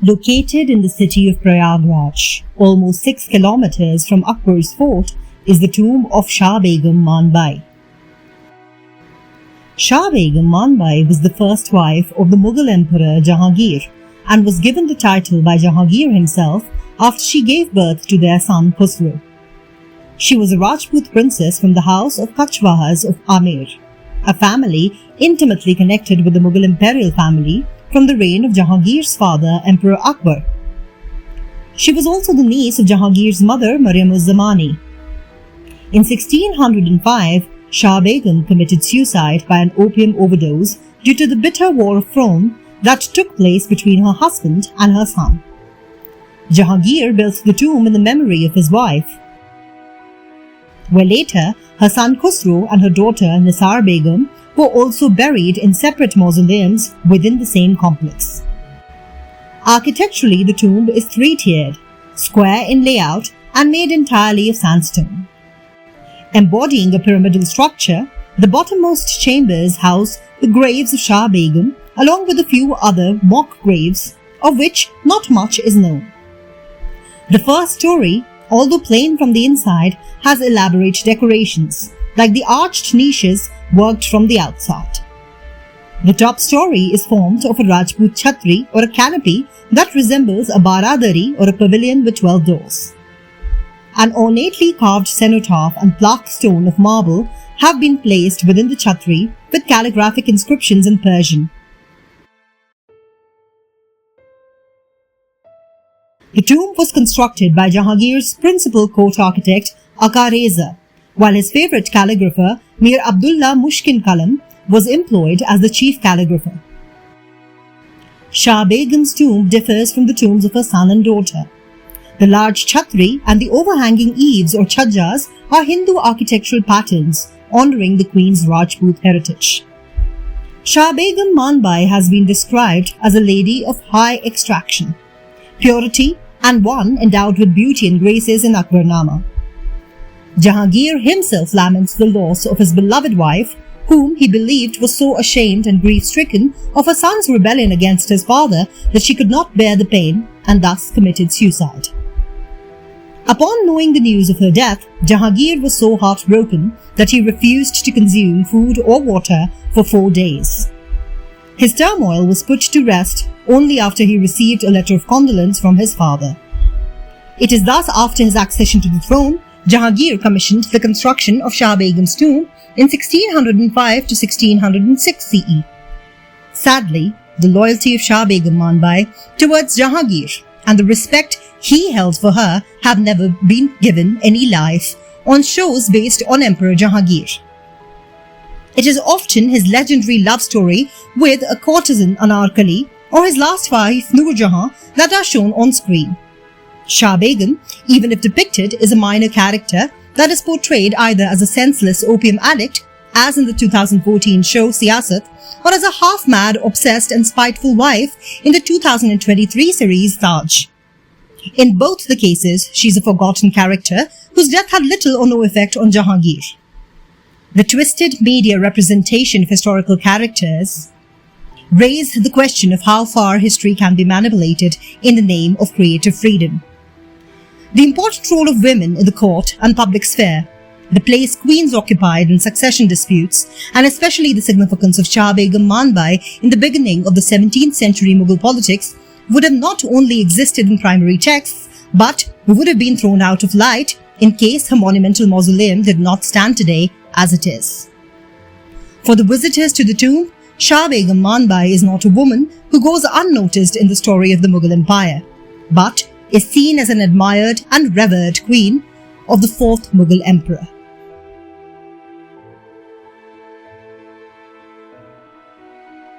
Located in the city of Prayagraj, almost 6 kilometers from Akbar's fort, is the tomb of Shah Begum Manbai. Shah Begum Manbai was the first wife of the Mughal Emperor Jahangir and was given the title by Jahangir himself after she gave birth to their son Khusro. She was a Rajput princess from the house of Kachwahas of Amer, a family intimately connected with the Mughal imperial family from the reign of Jahangir's father, Emperor Akbar. She was also the niece of Jahangir's mother, Mariam-uz-Zamani. In 1605, Shah Begum committed suicide by an opium overdose due to the bitter war of Frohm that took place between her husband and her son. Jahangir built the tomb in the memory of his wife, where later her son Khusro and her daughter Nisar Begum were also buried in separate mausoleums within the same complex. Architecturally, the tomb is three-tiered, square in layout and made entirely of sandstone. Embodying a pyramidal structure, the bottommost chambers house the graves of Shah Begum along with a few other mock graves, of which not much is known. The first story, although plain from the inside, has elaborate decorations, like the arched niches worked from the outside. The top story is formed of a Rajput chhatri or a canopy that resembles a baradari or a pavilion with 12 doors. An ornately carved cenotaph and plaque stone of marble have been placed within the chhatri with calligraphic inscriptions in Persian. The tomb was constructed by Jahangir's principal court architect Aka Reza, while his favourite calligrapher Mir Abdullah Mushkin Kalam was employed as the chief calligrapher. Shah Begum's tomb differs from the tombs of her son and daughter. The large chhatri and the overhanging eaves or chhajjas are Hindu architectural patterns honouring the Queen's Rajput heritage. Shah Begum Manbai has been described as a lady of high extraction, purity and one endowed with beauty and graces in Akbarnama. Jahangir himself laments the loss of his beloved wife, whom he believed was so ashamed and grief-stricken of her son's rebellion against his father that she could not bear the pain and thus committed suicide. Upon knowing the news of her death, Jahangir was so heartbroken that he refused to consume food or water for 4 days. His turmoil was put to rest only after he received a letter of condolence from his father. It is thus after his accession to the throne, Jahangir commissioned the construction of Shah Begum's tomb in 1605 to 1606 CE. Sadly, the loyalty of Shah Begum Manbai towards Jahangir and the respect he held for her have never been given any life on shows based on Emperor Jahangir. It is often his legendary love story with a courtesan Anarkali or his last wife Noor Jahan that are shown on screen. Shah Begum, even if depicted, is a minor character that is portrayed either as a senseless opium addict, as in the 2014 show Siyasat, or as a half-mad, obsessed and spiteful wife in the 2023 series Taj. In both the cases, she is a forgotten character whose death had little or no effect on Jahangir. The twisted media representation of historical characters raise the question of how far history can be manipulated in the name of creative freedom. The important role of women in the court and public sphere, the place queens occupied in succession disputes, and especially the significance of Shah Begum Manbai in the beginning of the 17th century Mughal politics would have not only existed in primary texts, but would have been thrown out of light in case her monumental mausoleum did not stand today as it is. For the visitors to the tomb, Shah Begum Manbai is not a woman who goes unnoticed in the story of the Mughal Empire, but is seen as an admired and revered queen of the fourth Mughal emperor.